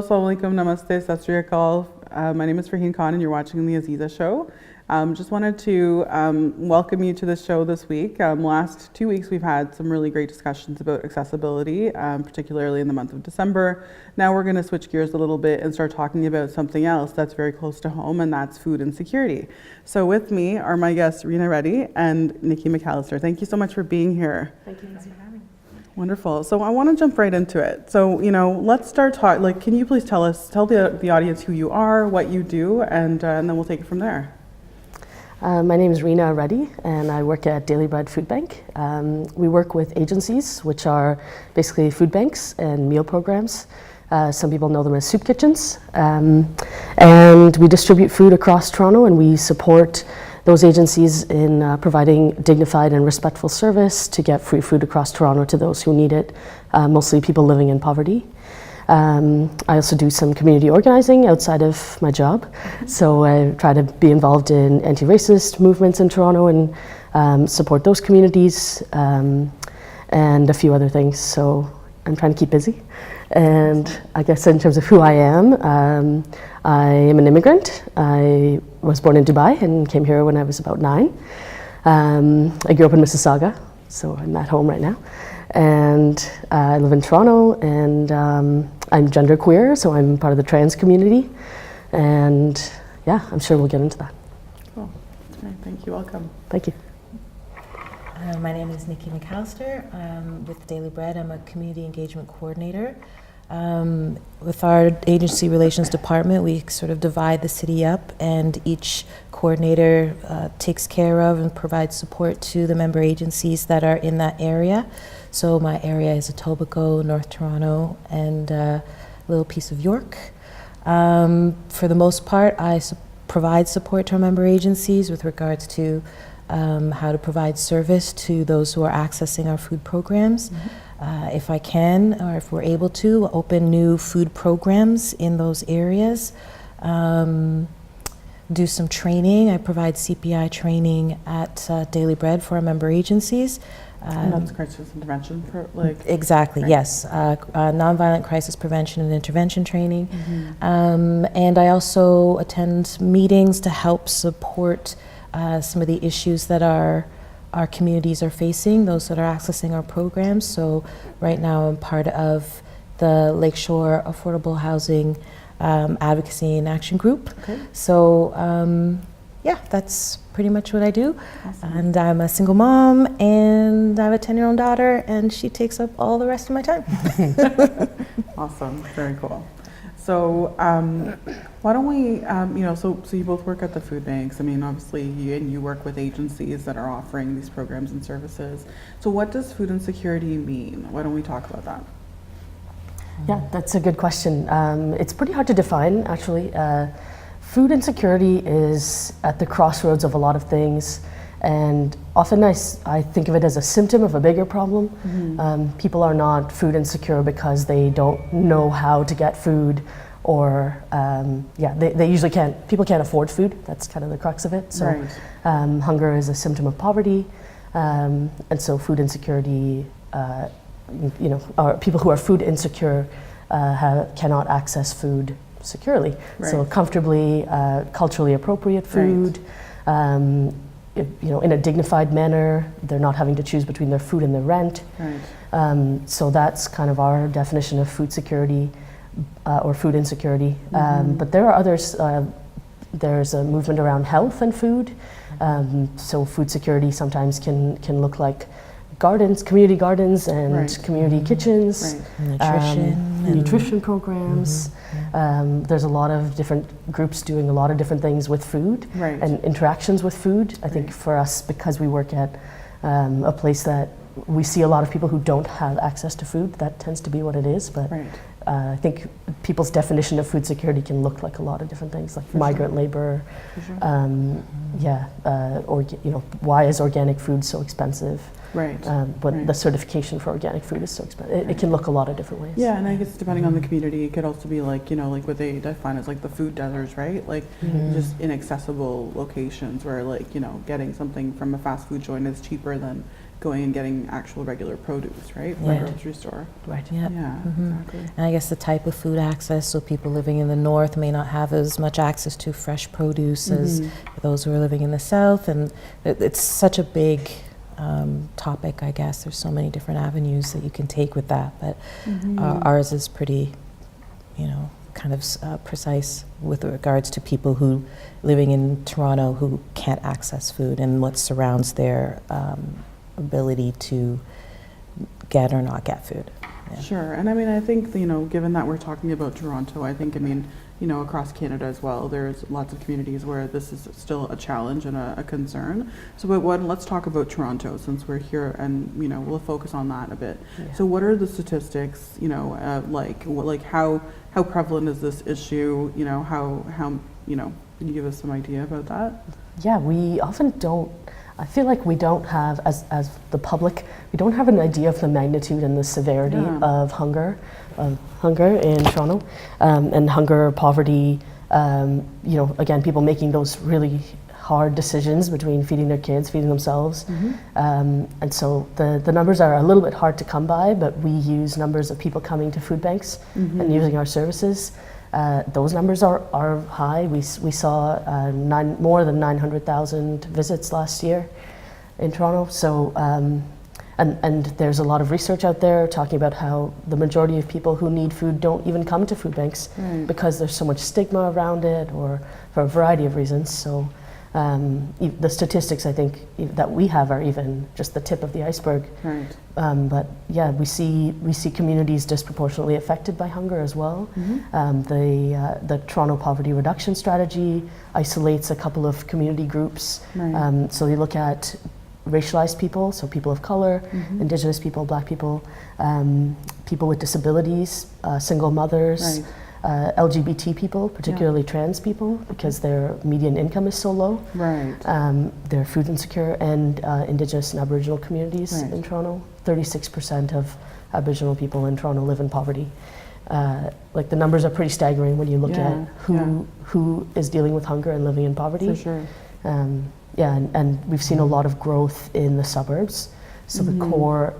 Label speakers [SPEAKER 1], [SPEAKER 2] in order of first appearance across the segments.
[SPEAKER 1] assalamu alaikum, namaste, sat sri akal. My name is Reena and you're watching the Azeeza show. Just wanted to welcome you to the show this week. Last 2 weeks we've had some really great discussions about accessibility, particularly in the month of December. Now we're going to switch gears a little bit and start talking about something else that's very close to home, and that's food insecurity. So with me are my guests Reena, Reddy and Nikki McAlister. Thank you so much for being here.
[SPEAKER 2] Thank you for having me.
[SPEAKER 1] Wonderful. So I want to jump right into it. So, let's start talking. Can you please tell the audience who you are, what you do, and then we'll take it from there.
[SPEAKER 2] My name is Reena Reddy, and I work at Daily Bread Food Bank. We work with agencies, which are basically food banks and meal programs. Some people know them as soup kitchens. And we distribute food across Toronto, and we support those agencies in providing dignified and respectful service to get free food across Toronto to those who need it, mostly people living in poverty. I also do some community organizing outside of my job. So I try to be involved in anti-racist movements in Toronto and support those communities and a few other things. So I'm trying to keep busy. And I guess in terms of who I am an immigrant. I was born in Dubai and came here when I was about 9. I grew up in Mississauga, so I'm at home right now. And I live in Toronto, and I'm genderqueer, so I'm part of the trans community. And yeah, I'm sure we'll get into that.
[SPEAKER 1] Cool. That's great. Thank you. Welcome.
[SPEAKER 2] Thank you.
[SPEAKER 3] My name is Nikki McAlister. With Daily Bread, I'm a community engagement coordinator. With our agency relations department, we sort of divide the city up, and each coordinator takes care of and provides support to the member agencies that are in that area. So my area is Etobicoke, North Toronto, and a little piece of York. For the most part, I provide support to our member agencies with regards to how to provide service to those who are accessing our food programs. If I can, or if we're able to, open new food programs in those areas. Do some training. I provide CPI training at Daily Bread for our member agencies.
[SPEAKER 1] And that's crisis intervention,
[SPEAKER 3] exactly,
[SPEAKER 1] right.
[SPEAKER 3] Yes. Nonviolent crisis prevention and intervention training. And I also attend meetings to help support some of the issues that our communities are facing, those that are accessing our programs. So right now I'm part of the Lakeshore Affordable Housing Advocacy and Action Group.
[SPEAKER 1] Okay.
[SPEAKER 3] So yeah, that's pretty much what I do.
[SPEAKER 1] Awesome.
[SPEAKER 3] And I'm a single mom, and I have a 10-year-old daughter, and she takes up all the rest of my time.
[SPEAKER 1] Awesome. Very cool. So why don't we, so you both work at the food banks. I mean, obviously you work with agencies that are offering these programs and services. So what does food insecurity mean? Why don't we talk about that?
[SPEAKER 2] Yeah, that's a good question. It's pretty hard to define, actually. Food insecurity is at the crossroads of a lot of things, and often I think of it as a symptom of a bigger problem. People are not food insecure because they don't know how to get food, or they usually people can't afford food. That's kind of the crux of it. So
[SPEAKER 1] right.
[SPEAKER 2] Hunger is a symptom of poverty, and so food insecurity, people who are food insecure cannot access food securely.
[SPEAKER 1] Right.
[SPEAKER 2] So comfortably, culturally appropriate food,
[SPEAKER 1] right.
[SPEAKER 2] In a dignified manner. They're not having to choose between their food and their rent.
[SPEAKER 1] Right.
[SPEAKER 2] So that's kind of our definition of food security or food insecurity. But there are others. There's a movement around health and food. So food security sometimes can look like gardens, community gardens, and
[SPEAKER 1] right.
[SPEAKER 2] community kitchens,
[SPEAKER 3] Right.
[SPEAKER 2] nutrition programs. There's a lot of different groups doing a lot of different things with food
[SPEAKER 1] Right.
[SPEAKER 2] and interactions with food. I think for us, because we work at a place that we see a lot of people who don't have access to food, that tends to be what it is. But
[SPEAKER 1] Right.
[SPEAKER 2] I think people's definition of food security can look like a lot of different things, like
[SPEAKER 1] For
[SPEAKER 2] migrant
[SPEAKER 1] sure.
[SPEAKER 2] labor.
[SPEAKER 1] For sure.
[SPEAKER 2] Why is organic food so expensive?
[SPEAKER 1] Right.
[SPEAKER 2] But
[SPEAKER 1] right.
[SPEAKER 2] the certification for organic food is so expensive. It can look a lot of different ways.
[SPEAKER 1] Yeah, and I guess depending on the community, it could also be like what they define as like the food deserts, right? Like just inaccessible locations where getting something from a fast food joint is cheaper than going and getting actual regular produce, right, from a grocery store.
[SPEAKER 2] Right.
[SPEAKER 3] Yep.
[SPEAKER 1] Yeah,
[SPEAKER 3] Mhm.
[SPEAKER 1] exactly.
[SPEAKER 3] And I guess the type of food access, so people living in the north may not have as much access to fresh produce as those who are living in the south, and it's such a big topic, I guess. There's so many different avenues that you can take with that, but ours is pretty, kind of precise with regards to people who living in Toronto who can't access food and what surrounds their ability to get or not get food. Yeah.
[SPEAKER 1] Sure, and I mean, I think, given that we're talking about Toronto, I think, across Canada as well, there's lots of communities where this is still a challenge and a concern. So, let's talk about Toronto since we're here, and we'll focus on that a bit.
[SPEAKER 2] Yeah.
[SPEAKER 1] So, what are the statistics? How prevalent is this issue? How can you give us some idea about that?
[SPEAKER 2] Yeah, we often don't. I feel like we don't have, as the public, we don't have an idea of the magnitude and the severity of hunger in Toronto, and hunger, poverty. Again, people making those really hard decisions between feeding their kids, feeding themselves, and so the numbers are a little bit hard to come by. But we use numbers of people coming to food banks and using our services. Those numbers are high. We saw more than 900,000 visits last year in Toronto. So, and there's a lot of research out there talking about how the majority of people who need food don't even come to food banks because there's so much stigma around it, or for a variety of reasons. So, the statistics I think that we have are even just the tip of the iceberg.
[SPEAKER 1] Right.
[SPEAKER 2] But yeah, we see communities disproportionately affected by hunger as well. The Toronto Poverty Reduction Strategy isolates a couple of community groups.
[SPEAKER 1] Right.
[SPEAKER 2] So you look at racialized people, so people of color, Indigenous people, Black people, people with disabilities, single mothers.
[SPEAKER 1] Right.
[SPEAKER 2] LGBT people, particularly trans people, because their median income is so low.
[SPEAKER 1] Right.
[SPEAKER 2] They're food insecure, and Indigenous and Aboriginal communities in Toronto. 36% of Aboriginal people in Toronto live in poverty. The numbers are pretty staggering when you look at who is dealing with hunger and living in poverty.
[SPEAKER 1] For sure.
[SPEAKER 2] And we've seen a lot of growth in the suburbs. So the core,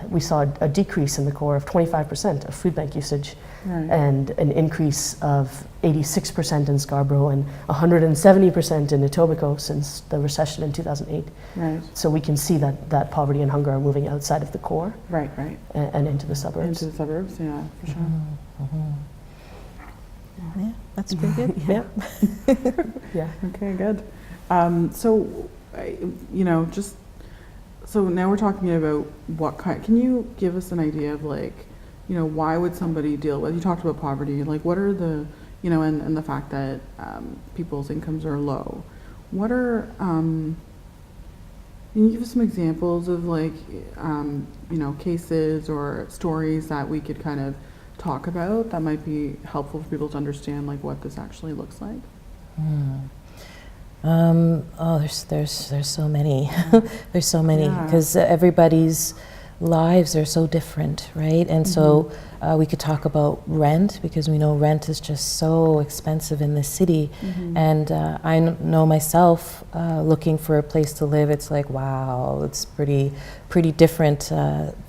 [SPEAKER 2] we saw a decrease in the core of 25% of food bank usage, and an increase of 86% in Scarborough and 170% in Etobicoke since the recession in 2008.
[SPEAKER 1] Right.
[SPEAKER 2] So we can see that poverty and hunger are moving outside of the core.
[SPEAKER 1] Right.
[SPEAKER 2] And into the suburbs.
[SPEAKER 1] Into the suburbs, yeah, for sure.
[SPEAKER 3] Yeah, that's pretty good. Yeah.
[SPEAKER 2] Yeah.
[SPEAKER 1] Okay, good. So now we're talking about what kind. Can you give us an idea of why would somebody deal with? You talked about poverty. What are the, and the fact that people's incomes are low. What are can you give us some examples of cases or stories that we could kind of talk about that might be helpful for people to understand what this actually looks like?
[SPEAKER 3] There's so many. There's so many because everybody's lives are so different, right? And so we could talk about rent, because we know rent is just so expensive in this city. And I know myself looking for a place to live. It's wow, it's pretty different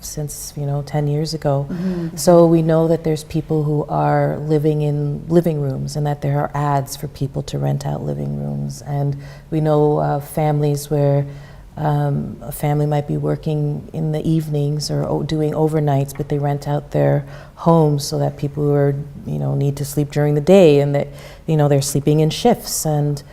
[SPEAKER 3] since 10 years ago. So we know that there's people who are living in living rooms, and that there are ads for people to rent out living rooms. And we know families where a family might be working in the evenings or doing overnights, but they rent out their homes so that people who are, need to sleep during the day, and that, they're sleeping in shifts, and,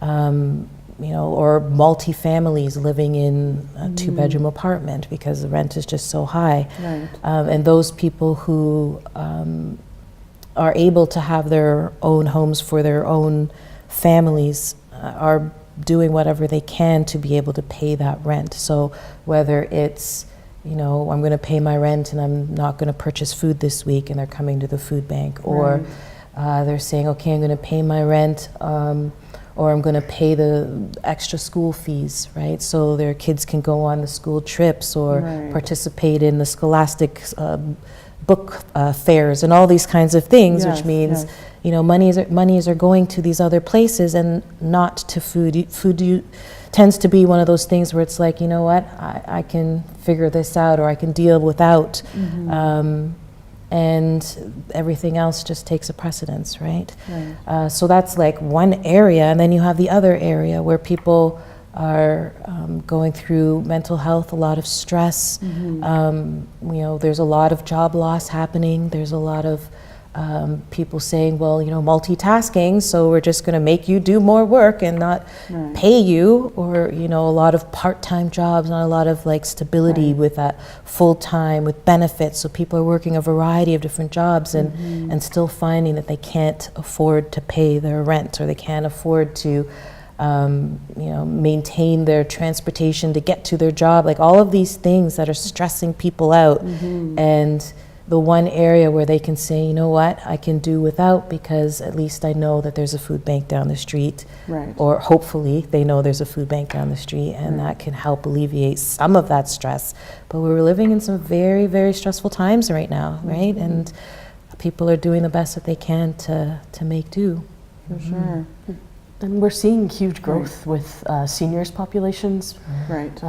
[SPEAKER 3] or multi-families living in a two-bedroom apartment because the rent is just so high.
[SPEAKER 1] Right.
[SPEAKER 3] And those people who are able to have their own homes for their own families are doing whatever they can to be able to pay that rent. So whether it's, I'm going to pay my rent and I'm not going to purchase food this week, and they're coming to the food bank, or they're saying, okay, I'm going to pay my rent, or I'm going to pay the extra school fees, right? So their kids can go on the school trips, or participate in the scholastic book fairs and all these kinds of things, which means monies are going to these other places and not to food. Tends to be one of those things where it's like, you know what, I can figure this out, or I can deal without, and everything else just takes a precedence, right? So that's like one area, and then you have the other area where people are going through mental health, a lot of stress. There's a lot of job loss happening. There's a lot of people saying, well, multitasking, so we're just going to make you do more work and not pay you, or a lot of part-time jobs, not a lot of like stability with that full-time with benefits. So people are working a variety of different jobs and still finding that they can't afford to pay their rent, or they can't afford to maintain their transportation to get to their job, like all of these things that are stressing people out. And the one area where they can say, you know what, I can do without, because at least I know that there's a food bank down the street, or hopefully they know there's a food bank down the street, and that can help alleviate some of that stress. But we're living in some very, very stressful times right now, right? And people are doing the best that they can to make do.
[SPEAKER 1] For sure.
[SPEAKER 2] And we're seeing huge growth with seniors populations.
[SPEAKER 1] I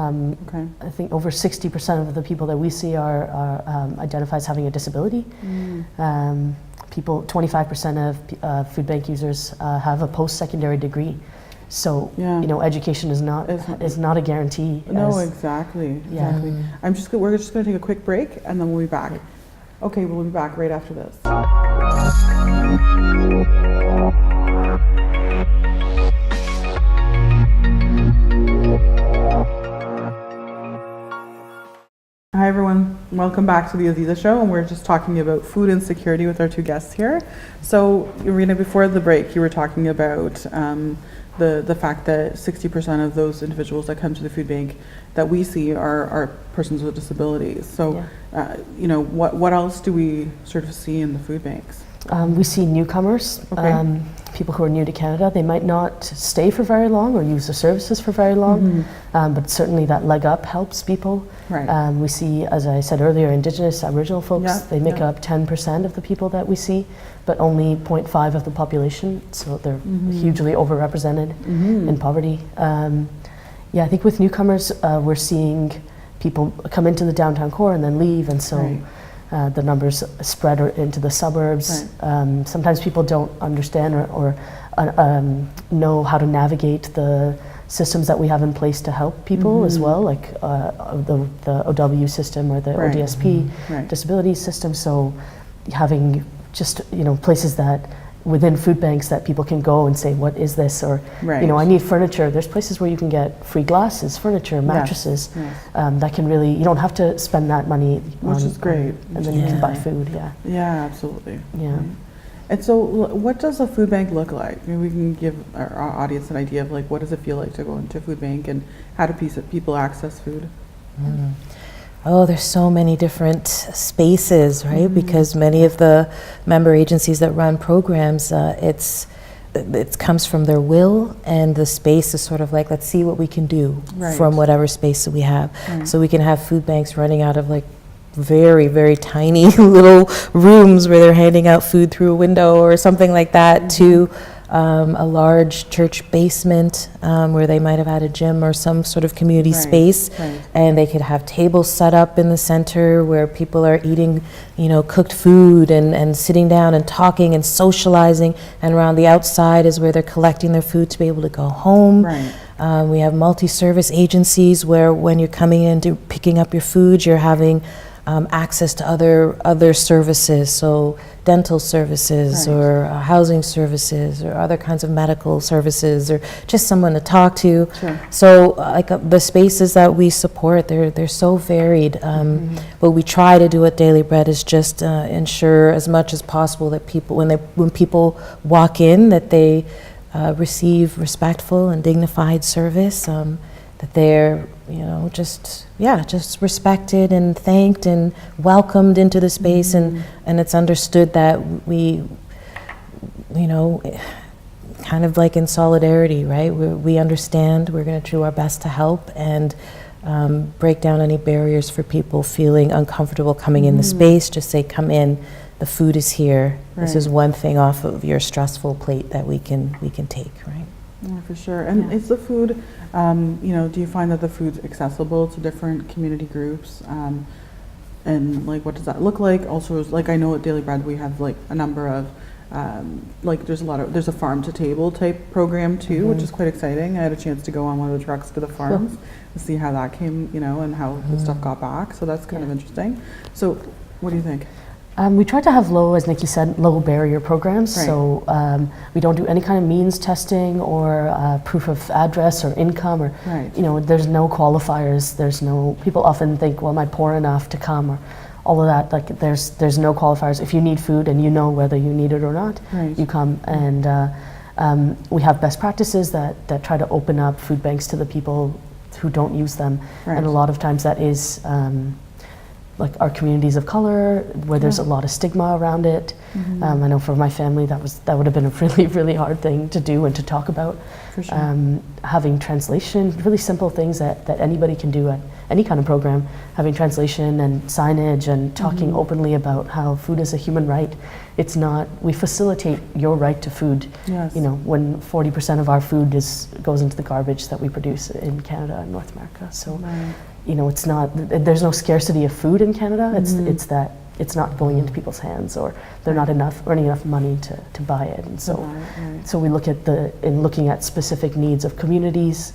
[SPEAKER 2] think over 60% of the people that we see are identified as having a disability. 25% of food bank users have a post-secondary degree. So education is not a guarantee.
[SPEAKER 1] No, exactly. We're just going to take a quick break, and then we'll be back. Okay, we'll be back right after this. Hi everyone, welcome back to the Azeeza show, and we're just talking about food insecurity with our two guests here. So Reena, before the break you were talking about the fact that 60% of those individuals that come to the food bank that we see are persons with disabilities. So what else do we sort of see in the food banks?
[SPEAKER 2] We see newcomers, people who are new to Canada. They might not stay for very long or use the services for very long, but certainly that leg up helps people. We see, as I said earlier, Indigenous, Aboriginal folks. They make up 10% of the people that we see, but only 0.5 of the population, so they're hugely overrepresented in poverty. I think with newcomers, we're seeing people come into the downtown core and then leave, and so the numbers spread into the suburbs. Sometimes people don't understand or know how to navigate the systems that we have in place to help people as well, like the OW system or the ODSP disability system. So having just places that within food banks that people can go and say, what is this? Or, I need furniture. There's places where you can get free glasses, furniture, mattresses. That can really, you don't have to spend that money.
[SPEAKER 1] Which is great.
[SPEAKER 2] And then you can buy food,
[SPEAKER 1] Yeah, absolutely. And so what does a food bank look like? Maybe we can give our audience an idea of like, what does it feel like to go into a food bank, and how do people access food?
[SPEAKER 3] Oh, there's so many different spaces, right? Because many of the member agencies that run programs, it comes from their will, and the space is sort of like, let's see what we can do from whatever space that we have. So we can have food banks running out of like very, very tiny little rooms where they're handing out food through a window or something like that, to a large church basement where they might have had a gym or some sort of community space, and they could have tables set up in the center where people are eating, cooked food and sitting down and talking and socializing, and around the outside is where they're collecting their food to be able to go home. We have multi-service agencies where when you're coming in to picking up your food, you're having access to other services, so dental services or housing services or other kinds of medical services, or just someone to talk to. So the spaces that we support, they're so varied. What we try to do at Daily Bread is just ensure as much as possible that people, when people walk in, that they receive respectful and dignified service, that they're just respected and thanked and welcomed into the space, and it's understood that we kind of like in solidarity, right? We understand, we're going to do our best to help and break down any barriers for people feeling uncomfortable coming in the space. Just say, come in, the food is here. This is
[SPEAKER 1] Right.
[SPEAKER 3] one thing off of your stressful plate that we can take, right?
[SPEAKER 1] Yeah, for sure. And
[SPEAKER 3] Yeah.
[SPEAKER 1] is the food, do you find that the food's accessible to different community groups? And like, what does that look like? Also, like, I know at Daily Bread we have like a number of, there's a farm to table type program too, which is quite exciting. I had a chance to go on one of the trucks to the farms to see how that came, and how the stuff got back. So that's kind of interesting. So what do you think?
[SPEAKER 2] We try to have low, as Nikki said, low barrier programs.
[SPEAKER 1] Right.
[SPEAKER 2] So we don't do any kind of means testing or proof of address or income, or
[SPEAKER 1] Right.
[SPEAKER 2] there's no qualifiers. People often think, well, am I poor enough to come, or all of that. Like there's no qualifiers. If you need food and you know whether you need it or not,
[SPEAKER 1] Right.
[SPEAKER 2] you come. And we have best practices that try to open up food banks to the people who don't use them.
[SPEAKER 1] Right.
[SPEAKER 2] And a lot of times that is like our communities of color, where there's a lot of stigma around it. I know for my family that would have been a really, really hard thing to do and to talk about.
[SPEAKER 1] For sure.
[SPEAKER 2] Having translation, really simple things that anybody can do at any kind of program, having translation and signage and talking openly about how food is a human right. It's not, we facilitate your right to food.
[SPEAKER 1] Yes.
[SPEAKER 2] When 40% of our food goes into the garbage that we produce in Canada and North America. So,
[SPEAKER 1] Right.
[SPEAKER 2] it's not, there's no scarcity of food in Canada. It's that it's not going into people's hands, or they're not earning enough money to buy it. And so,
[SPEAKER 1] Right.
[SPEAKER 2] so we look at in looking at specific needs of communities.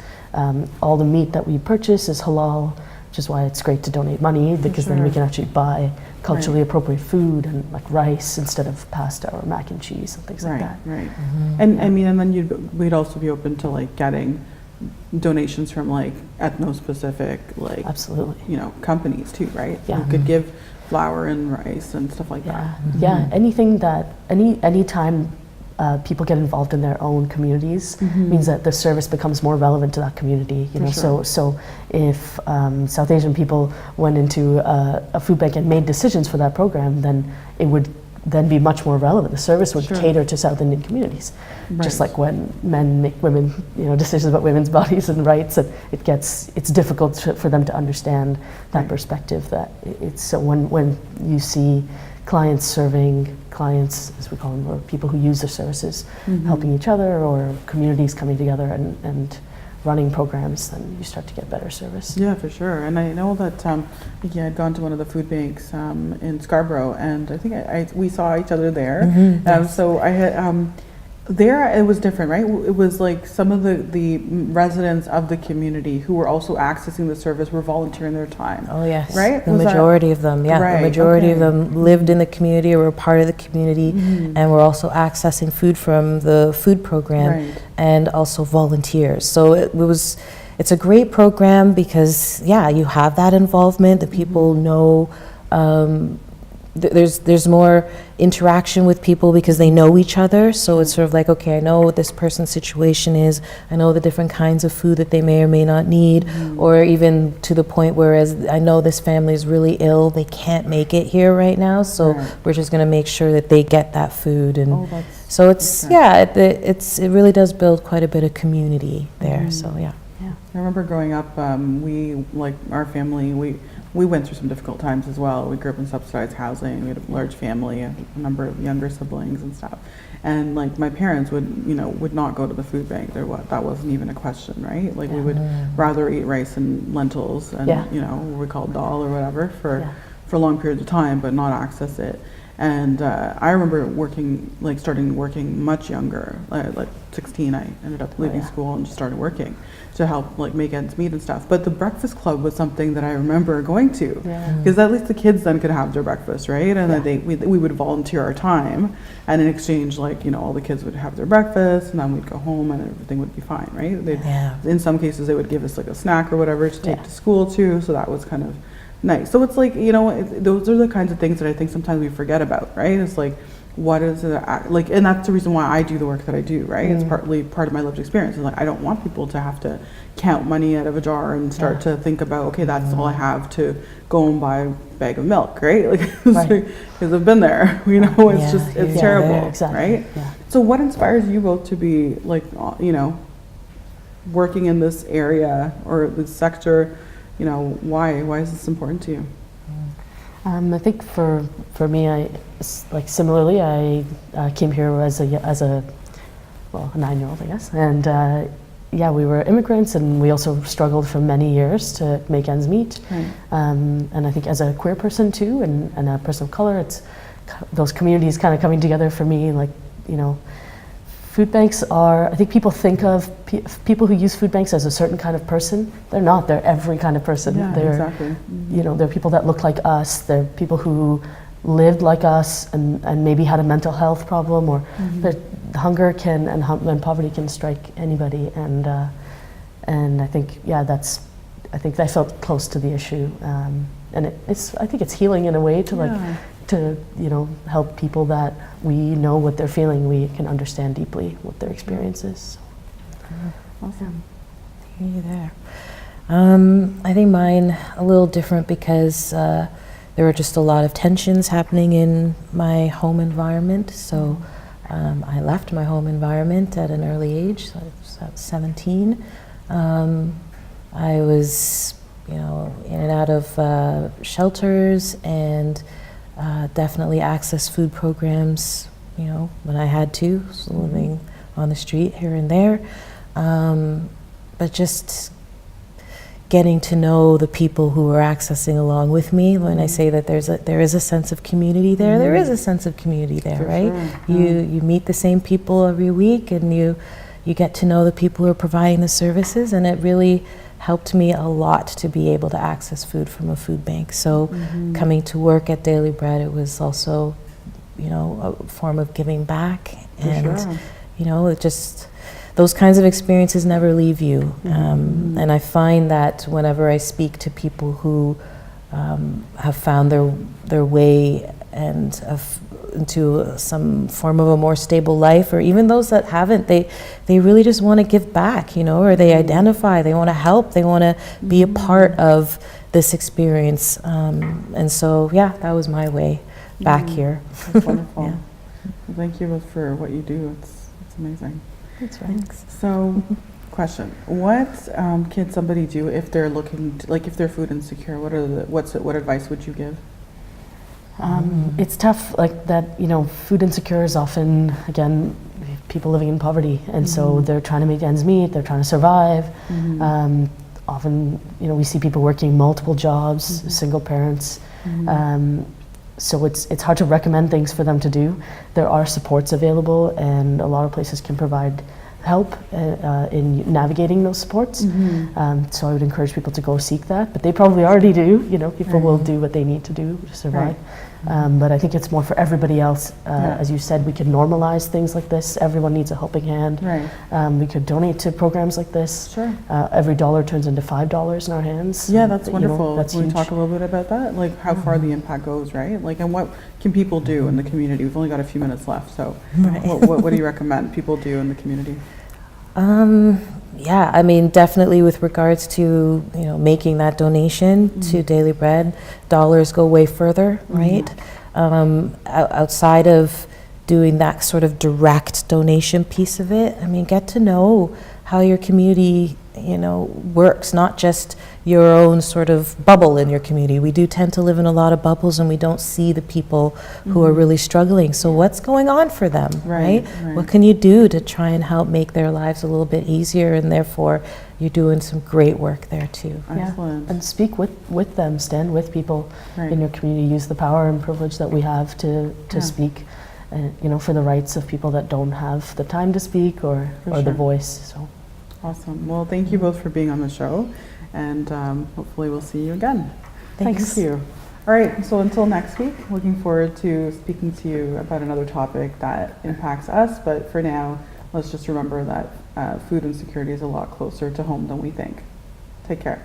[SPEAKER 2] All the meat that we purchase is halal, which is why it's great to donate money, because then we
[SPEAKER 1] sure.
[SPEAKER 2] can actually buy culturally appropriate food, and like rice instead of pasta or mac and cheese and things like that.
[SPEAKER 1] Right. And I mean, and then we'd also be open to like getting donations from like ethno-specific like
[SPEAKER 2] Absolutely.
[SPEAKER 1] companies too, right?
[SPEAKER 2] Yeah.
[SPEAKER 1] We could give flour and rice and stuff like
[SPEAKER 2] Yeah,
[SPEAKER 1] that.
[SPEAKER 2] yeah. Anything that any time people get involved in their own communities means that the service becomes more relevant to that community.
[SPEAKER 1] For sure.
[SPEAKER 2] So if South Asian people went into a food bank and made decisions for that program, then it would then be much more relevant. The service would
[SPEAKER 1] Sure.
[SPEAKER 2] cater to South Indian communities. Just
[SPEAKER 1] Right.
[SPEAKER 2] like when men make women, decisions about women's bodies and rights, and it's difficult for them to understand that
[SPEAKER 1] Right.
[SPEAKER 2] perspective. That it's so when you see clients serving clients, as we call them, or people who use their services, helping each other, or communities coming together and running programs, then you start to get better service.
[SPEAKER 1] Yeah, for sure. And I know that Nikki had gone to one of the food banks in Scarborough, and I think we saw each other there.
[SPEAKER 3] Yes.
[SPEAKER 1] So I had there it was different, right? It was like some of the residents of the community who were also accessing the service were volunteering their time.
[SPEAKER 3] Oh yes,
[SPEAKER 1] Right?
[SPEAKER 3] The
[SPEAKER 1] Was that-
[SPEAKER 3] majority of them, yeah,
[SPEAKER 1] Right,
[SPEAKER 3] the majority of
[SPEAKER 1] okay.
[SPEAKER 3] them lived in the community or were part of the community, and were also accessing food from the food program,
[SPEAKER 1] Right.
[SPEAKER 3] and also volunteers. So it's a great program because you have that involvement. The people know. There's more interaction with people because they know each other. So it's sort of like, okay, I know what this person's situation is. I know the different kinds of food that they may or may not need, or even to the point where I know this family is really ill, they can't make it here right now. So
[SPEAKER 1] Right.
[SPEAKER 3] we're just going to make sure that they get that food. And
[SPEAKER 1] Oh, that's
[SPEAKER 3] so it's it really does build quite a bit of community there. So yeah.
[SPEAKER 1] I remember growing up, our family, we went through some difficult times as well. We grew up in subsidized housing. We had a large family, a number of younger siblings and stuff. And like my parents would not go to the food bank. That wasn't even a question, right? Like we would rather eat rice and lentils and what we call dal or whatever for long periods of time, but not access it. And I remember starting working much younger, like 16. I ended up leaving school and just started working to help like make ends meet and stuff. But the breakfast club was something that I remember going to, because at least the kids then could have their breakfast, right? And then we would volunteer our time, and in exchange, all the kids would have their breakfast, and then we'd go home and everything would be fine, right? In some cases, they would give us like a snack or whatever to take to school too, so that was kind of nice. So it's like, those are the kinds of things that I think sometimes we forget about, right? It's like, what is it like, and that's the reason why I do the work that I do, right? It's partly part of my lived experience. It's like, I don't want people to have to count money out of a jar and start to think about, okay, that's all I have to go and buy a bag of milk, right? Like, because I've been there, it's terrible,
[SPEAKER 2] exactly.
[SPEAKER 1] right?
[SPEAKER 2] Yeah.
[SPEAKER 1] So what inspires you both to be like, working in this area or this sector? Why is this important to you?
[SPEAKER 2] I think for me, like similarly, I came here as a 9-year-old, I guess, and yeah, we were immigrants, and we also struggled for many years to make ends meet.
[SPEAKER 1] Right.
[SPEAKER 2] And I think as a queer person too, and a person of color, it's those communities kind of coming together for me. Like, you know, food banks are, I think people think of people who use food banks as a certain kind of person. They're not, they're every kind of person.
[SPEAKER 1] Yeah,
[SPEAKER 2] they're,
[SPEAKER 1] exactly.
[SPEAKER 2] you know, they're people that look like us, they're people who lived like us and maybe had a mental health problem, or the hunger can and poverty can strike anybody, and I think, yeah, I think I felt close to the issue, and I think it's healing in a way to like to, you know, help people that we know what they're feeling, we can understand deeply what their experience is.
[SPEAKER 1] Awesome.
[SPEAKER 3] Hear you there. I think mine a little different because there were just a lot of tensions happening in my home environment. So I left my home environment at an early age, so I was about 17. I was, you know, in and out of shelters, and definitely accessed food programs, you know, when I had to, so living on the street here and there. But just getting to know the people who are accessing along with me. When I say that there is a sense of community there, there is a sense of community there,
[SPEAKER 1] For
[SPEAKER 3] right?
[SPEAKER 1] sure.
[SPEAKER 3] You meet the same people every week, and you get to know the people who are providing the services, and it really helped me a lot to be able to access food from a food bank. So coming to work at Daily Bread, it was also, you know, a form of giving back. And
[SPEAKER 1] sure.
[SPEAKER 3] you know, it just, those kinds of experiences never leave you. And I find that whenever I speak to people who have found their way and into some form of a more stable life, or even those that haven't, they really just want to give back, you know, or they identify, they want to help, they want to be a part of this experience. And so, yeah, that was my way back here.
[SPEAKER 1] That's wonderful.
[SPEAKER 3] Yeah.
[SPEAKER 1] Well, thank you both for what you do. It's amazing.
[SPEAKER 2] That's right.
[SPEAKER 3] Thanks.
[SPEAKER 1] So, question: what can somebody do if they're looking to, like, if they're food insecure? What advice would you give?
[SPEAKER 2] It's tough, like that, you know, food insecure is often, again, people living in poverty, and so they're trying to make ends meet, they're trying to survive. Often, you know, we see people working multiple jobs, single parents. So it's hard to recommend things for them to do. There are supports available, and a lot of places can provide help in navigating those supports. So I would encourage people to go seek that, but they probably already do. You know, people will do what they need to do to survive. But I think it's more for everybody else. As you said, we could normalize things like this. Everyone needs a helping hand. We could donate to programs like this.
[SPEAKER 1] Sure.
[SPEAKER 2] Every dollar turns into $5 in our hands.
[SPEAKER 1] Yeah, that's
[SPEAKER 2] You
[SPEAKER 1] wonderful.
[SPEAKER 2] know, that's
[SPEAKER 1] Can we
[SPEAKER 2] huge.
[SPEAKER 1] talk a little bit about that? Like how far the impact goes, right? Like, and what can people do in the community? We've only got a few minutes left, so what do you recommend people do in the community?
[SPEAKER 3] Yeah, I mean, definitely with regards to, you know, making that donation to Daily Bread, dollars go way further, right? Outside of doing that sort of direct donation piece of it, I mean, get to know how your community, you know, works, not just your own sort of bubble in your community. We do tend to live in a lot of bubbles, and we don't see the people who are really struggling. So what's going on for them, right? What can you do to try and help make their lives a little bit easier? And therefore, you're doing some great work there too.
[SPEAKER 1] Excellent.
[SPEAKER 2] And speak with them, stand with people
[SPEAKER 1] Right.
[SPEAKER 2] in your community, use the power and privilege that we have to speak, you know, for the rights of people that don't have the time to speak or the
[SPEAKER 1] sure.
[SPEAKER 2] voice. So.
[SPEAKER 1] Awesome. Well, thank you both for being on the show, and hopefully we'll see you again.
[SPEAKER 3] Thanks.
[SPEAKER 1] Thank you. All right, so until next week, looking forward to speaking to you about another topic that impacts us, but for now, let's just remember that food insecurity is a lot closer to home than we think. Take care.